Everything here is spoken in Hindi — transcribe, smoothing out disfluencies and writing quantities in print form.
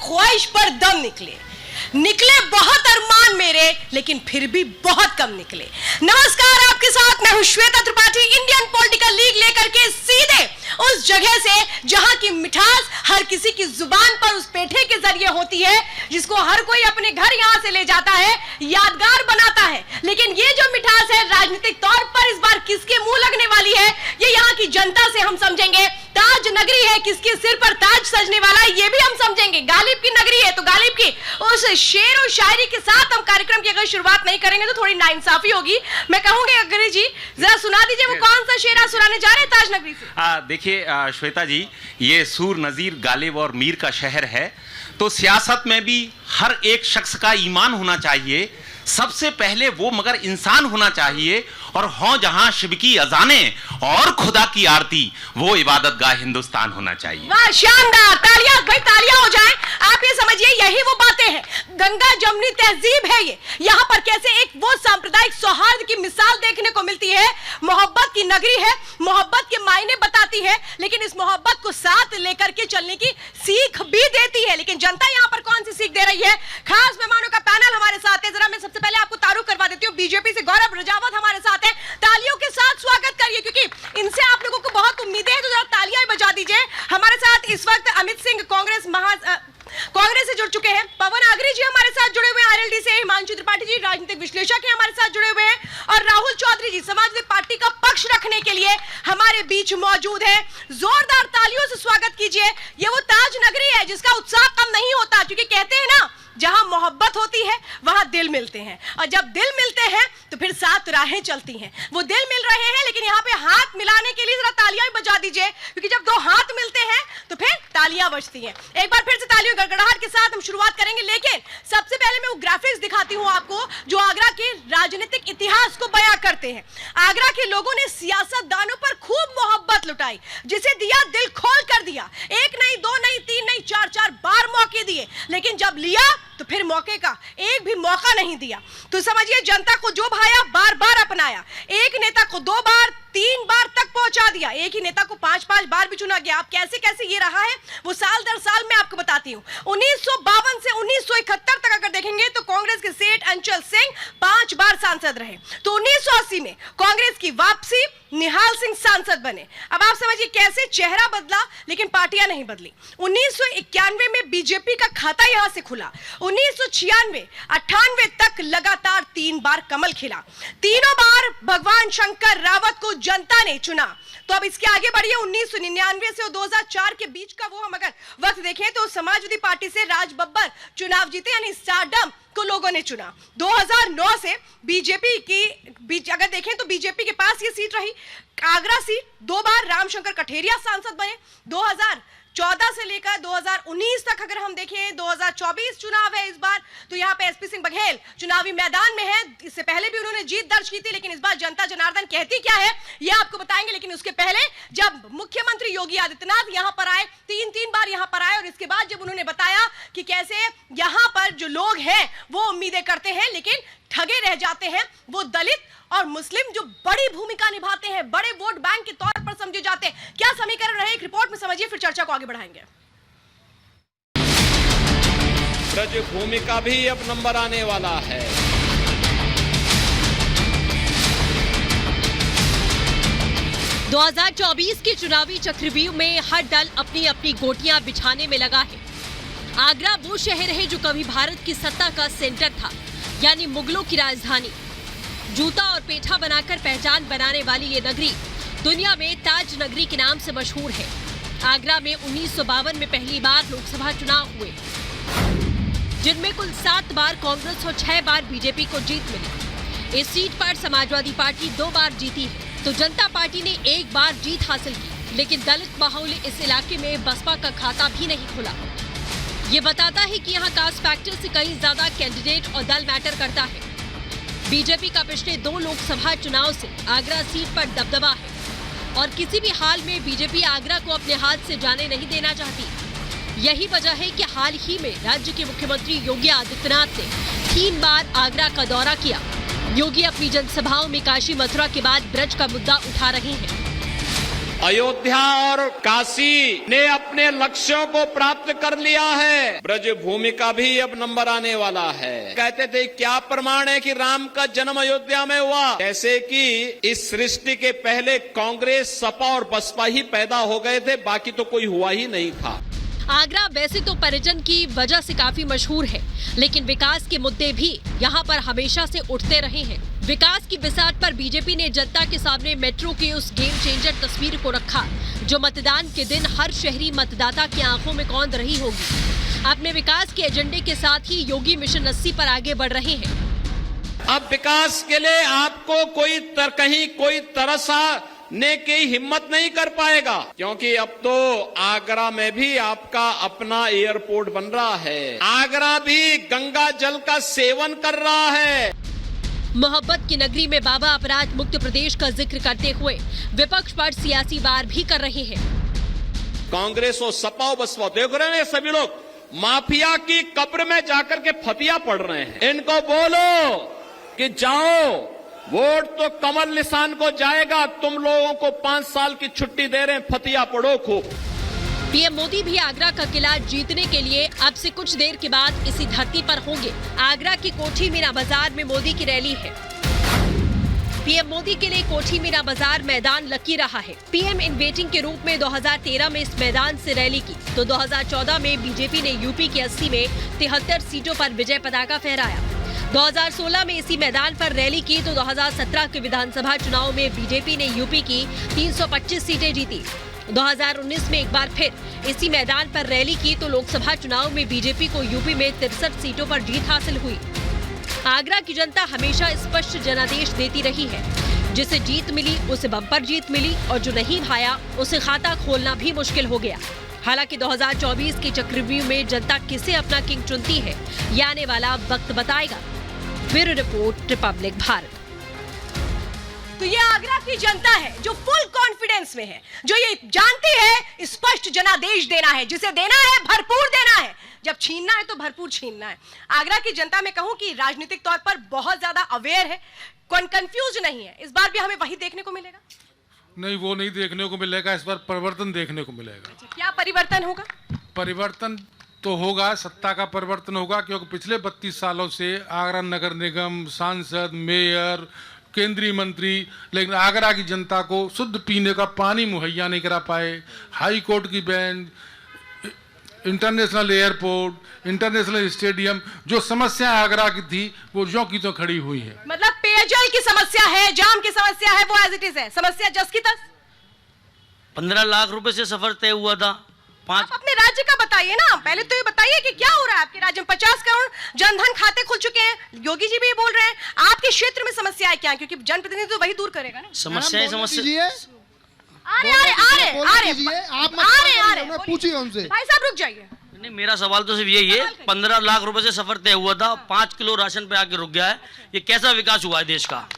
ख्वाहिश पर दम निकले बहुत अरमान मेरे, लेकिन फिर भी बहुत कम निकले। नमस्कार, आपके साथ मैं हूं Shweta Tripathi, Indian political league लेकर के सीधे उस जगह से जहां की मिठास हर किसी की जुबान पर उस पेठे के जरिए होती है जिसको हर कोई अपने घर यहां से ले जाता है, यादगार बनाता है। लेकिन ये जो मिठास है राजनीतिक तौर पर इस बार किसके मुंह लगने वाली है, ये यहाँ की जनता से हम समझेंगे। ताज नगरी है, किसके सिर पर ताज सजने वाला है ये भी हम समझेंगे। गालिब की नगरी है तो गालिब की उस शेर और शायरी के साथ हम कार्यक्रम की अगर शुरुआत नहीं करेंगे तो थोड़ी नाइंसाफी होगी। मैं कहूंगी अग्रणी जी जरा सुना दीजिए वो कौन सा शेर आप सुनाने जा रहे हैं ताज नगरी से। देखिए श्वेता जी, ये सूर, नजीर, गालिब और मीर का शहर है, तो सियासत में भी हर एक शख्स का ईमान होना चाहिए। सबसे पहले वो मगर इंसान होना चाहिए, और हों जहां शिव की अजाने और खुदा की आरती, वो इबादतगाह हिंदुस्तान होना चाहिए। वाह, शानदार, तालियां भाई, तालियां हो जाएं। आप ये समझिए यही वो बातें हैं, गंगा जमुनी तहजीब है ये। यहाँ पर कैसे एक वो सांप्रदायिक सौहार्द की मिसाल देखने को मिलती है। मोहब्बत की नगरी है, मोहब्बत के मायने बताती है, लेकिन इस मोहब्बत को साथ लेकर के चलने की सीख भी देती है। लेकिन जनता यहाँ पर कौन सी सीख दे रही है? खास मेहमानों का पैनल हमारे साथ है। जरा मैं सबसे पहले आपको तारुफ करवा देती हूँ, बीजेपी से गौरव रजावत हमारे साथ है। तालियों के साथ स्वागत करिए क्योंकि इनसे आप लोगों को बहुत उम्मीदें हैं, तो जरा तालियां बजा दीजिए। हमारे साथ इस वक्त अमित सिंह कांग्रेस से जुड़ चुके हैं, पवन आगरी जी हमारे साथ जुड़े हुए हैं, आरएलडी से हिमांशु त्रिपाठी जी राजनीतिक विश्लेषक हैं हमारे साथ जुड़े हुए हैं, और राहुल चौधरी जी समाजवादी पार्टी का पक्ष रखने के लिए हमारे बीच मौजूद है। जोरदार तालियों से स्वागत कीजिए। ये वो ताज नगरी है जिसका उत्साह कम नहीं होता, क्योंकि कहते हैं ना जहां मोहब्बत होती है वहां दिल मिलते हैं, और जब दिल मिलते हैं तो फिर सात राहें चलती हैं। वो दिल मिल रहे हैं, लेकिन यहाँ पे हाथ मिलाने के लिए जरा तालियां बजा दीजिए, क्योंकि जब दो हाथ मिलते हैं तो फिर तालियां बजती हैं। एक बार फिर से तालियों गड़गड़ाहट के साथ हम शुरुआत करेंगे, लेकिन सबसे पहले मैं वो ग्राफिक्स दिखाती हूँ आपको जो आगरा के राजनीतिक इतिहास को बयां करते हैं। आगरा के लोगों ने सियासतदानों पर खूब मोहब्बत लुटाई, जिसे दिया दिल खोल कर दिया। एक नहीं, दो नहीं, तीन नहीं, चार बार मौके दिए, लेकिन जब लिया तो फिर मौके का एक भी मौका नहीं दिया। तो समझिए जनता को जो भाया बार बार अपनाया। एक नेता को 2 बार 3 बार तक पहुंचा दिया, एक ही नेता को 5 बार भी चुना गया। अब कैसे कैसे ये रहा है वो साल दर साल मैं आपको बताती हूँ। 1952 से 1971 तक अगर देखेंगे तो कांग्रेस के सेठ अंचल सिंह 5 बार सांसद रहे। तो 1980 में कांग्रेस की वापसी, निहाल सिंह सांसद बने। अब आप समझिए कैसे चेहरा बदला, लेकिन पार्टियां नहीं बदली। 1991 में बीजेपी का खाता यहां से खुला। 1996, 98 तक लगातार 3 बार कमल खिला। तीनों बार भगवान शंकर रावत को जनता ने चुना। तो अब इसके आगे बढ़िए, 1999 से 2004 के बीच का वो हम अगर वक्त देखें तो समाजवादी पार्टी से राज बब्बर चुनाव जीते, यानी स्टारडम को लोगों ने चुना। 2009 से बीजेपी की अगर देखें तो बीजेपी के पास ये सीट रही, आगरा सीट। 2 बार रामशंकर कठेरिया सांसद बने। 2014 से लेकर 2019 तक अगर हम देखें, 2024 चुनाव है इस बार, तो यहाँ पे एसपी सिंह बघेल चुनावी मैदान में है। इससे पहले भी उन्होंने जीत दर्ज की थी, लेकिन इस बार जनता जनार्दन कहती क्या है ये आपको बताएंगे। लेकिन उसके पहले जब मुख्यमंत्री योगी आदित्यनाथ यहाँ पर आए, 3 बार यहाँ पर आए, और इसके बाद जब उन्होंने बताया कि कैसे यहाँ पर जो लोग हैं वो उम्मीदें करते हैं लेकिन ठगे रह जाते हैं, वो दलित और मुस्लिम जो बड़ी भूमिका निभाते हैं, बड़े वोट बैंक के तौर पर समझे जाते हैं। क्या समीकरण रहे एक रिपोर्ट में समझिए, फिर चर्चा को आगे बढ़ाएंगे। ब्रज भूमि का भी अब नंबर आने वाला है। दो 2024 के चुनावी चक्रव्यूह में हर दल अपनी अपनी गोटियां बिछाने में लगा है। आगरा वो शहर है जो कभी भारत की सत्ता का सेंटर था, यानी मुगलों की राजधानी। जूता और पेठा बनाकर पहचान बनाने वाली ये नगरी दुनिया में ताज नगरी के नाम से मशहूर है। आगरा में 1952 में पहली बार लोकसभा चुनाव हुए, जिनमें कुल 7 बार कांग्रेस और 6 बार बीजेपी को जीत मिली। इस सीट पर समाजवादी पार्टी 2 बार जीती है, तो जनता पार्टी ने 1 बार जीत हासिल की। लेकिन दलित माहौल इस इलाके में बसपा का खाता भी नहीं खुला। ये बताता है कि यहाँ कास्ट फैक्टर से कहीं ज्यादा कैंडिडेट और दल मैटर करता है। बीजेपी का पिछले 2 लोकसभा चुनाव से आगरा सीट पर दबदबा है, और किसी भी हाल में बीजेपी आगरा को अपने हाथ से जाने नहीं देना चाहती। यही वजह है कि हाल ही में राज्य के मुख्यमंत्री योगी आदित्यनाथ ने 3 बार आगरा का दौरा किया। योगी अपनी जनसभाओं में काशी मथुरा के बाद ब्रज का मुद्दा उठा रहे हैं। अयोध्या और काशी ने अपने लक्ष्यों को प्राप्त कर लिया है। ब्रज भूमि का भी अब नंबर आने वाला है। कहते थे क्या प्रमाण है कि राम का जन्म अयोध्या में हुआ? जैसे कि इस सृष्टि के पहले कांग्रेस, सपा और बसपा ही पैदा हो गए थे, बाकी तो कोई हुआ ही नहीं था। आगरा वैसे तो पर्यटन की वजह से काफी मशहूर है, लेकिन विकास के मुद्दे भी यहाँ पर हमेशा से उठते रहे हैं। विकास की बिसात पर बीजेपी ने जनता के सामने मेट्रो की उस गेम चेंजर तस्वीर को रखा, जो मतदान के दिन हर शहरी मतदाता की आंखों में कौंध रही होगी। अपने विकास के एजेंडे के साथ ही योगी मिशन 80 पर आगे बढ़ रहे हैं। अब विकास के लिए आपको कहीं कोई तरसा ने की हिम्मत नहीं कर पाएगा, क्योंकि अब तो आगरा में भी आपका अपना एयरपोर्ट बन रहा है। आगरा भी गंगा जल का सेवन कर रहा है। मोहब्बत की नगरी में बाबा अपराध मुक्त प्रदेश का जिक्र करते हुए विपक्ष पर सियासी वार भी कर रहे हैं। कांग्रेस और सपा बसपा देख रहे हैं, सभी लोग माफिया की कब्र में जाकर के फतिया पड़ रहे हैं। इनको बोलो कि जाओ, वोट तो कमल निशान को जाएगा, तुम लोगों को 5 साल की छुट्टी दे रहे हैं, फतिया पढ़ो खूब। पीएम मोदी भी आगरा का किला जीतने के लिए अब से कुछ देर के बाद इसी धरती पर होंगे। आगरा की कोठी मीना बाजार में मोदी की रैली है। पीएम मोदी के लिए कोठी मीना बाजार मैदान लकी रहा है। पीएम इन वेटिंग के रूप में 2013 में इस मैदान से रैली की, तो 2014 में बीजेपी ने यूपी की 80 में 73 सीटों पर विजय पताका फहराया। 2016 में इसी मैदान पर रैली की, तो 2017 के विधानसभा चुनाव में बीजेपी ने यूपी की 325 सीटें जीती। 2019 में एक बार फिर इसी मैदान पर रैली की, तो लोकसभा चुनाव में बीजेपी को यूपी में 63 सीटों पर जीत हासिल हुई। आगरा की जनता हमेशा स्पष्ट जनादेश देती रही है। जिसे जीत मिली उसे बम्पर जीत मिली, और जो नहीं भाया उसे खाता खोलना भी मुश्किल हो गया। हालांकि 2024 के चक्रव्यूह में जनता किसे अपना किंग चुनती है, ये आने वाला वक्त बताएगा। Bureau report, Republic Bharat. तो ये आगरा की जनता है जो फुल कॉन्फिडेंस में है, जो ये जानती है स्पष्ट जनादेश देना है, जिसे देना है भरपूर देना है, जब छीनना है तो भरपूर छीनना है। आगरा की जनता में कहूं कि राजनीतिक तौर पर बहुत ज्यादा अवेयर है, कंफ्यूज नहीं है। इस बार भी हमें वही देखने को मिलेगा? नहीं, वो नहीं देखने को मिलेगा। इस बार परिवर्तन देखने को मिलेगा। क्या परिवर्तन होगा? परिवर्तन तो होगा, सत्ता का परिवर्तन होगा, क्योंकि पिछले 32 सालों से आगरा नगर निगम, सांसद, मेयर, केंद्रीय मंत्री, लेकिन आगरा की जनता को शुद्ध पीने का पानी मुहैया नहीं करा पाए। हाई कोर्ट की bench, international airport, international stadium, जो समस्या आगरा की थी वो ज्यों की तो खड़ी हुई है। मतलब पेयजल की समस्या है, जाम की समस्या है, वो एज इट इज है। समस्या जस की तस। 15 लाख रुपए से सफर तय हुआ था। आप अपने राज्य का बताइए ना, पहले तो ये बताइए कि क्या हो रहा है आपके राज्य में। 50 करोड़ जनधन खाते खुल चुके हैं, योगी जी भी बोल रहे हैं। आपके क्षेत्र में समस्या है क्या? क्योंकि जनप्रतिनिधि तो वही दूर करेगा ना। समस्या पूछिए उनसे। भाई साहब रुक जाइए। नहीं, मेरा सवाल तो सिर्फ यही है, 15 लाख रुपए से सफर तय हुआ था, 5 किलो राशन पे आके रुक गया है। ये कैसा विकास हुआ है देश का?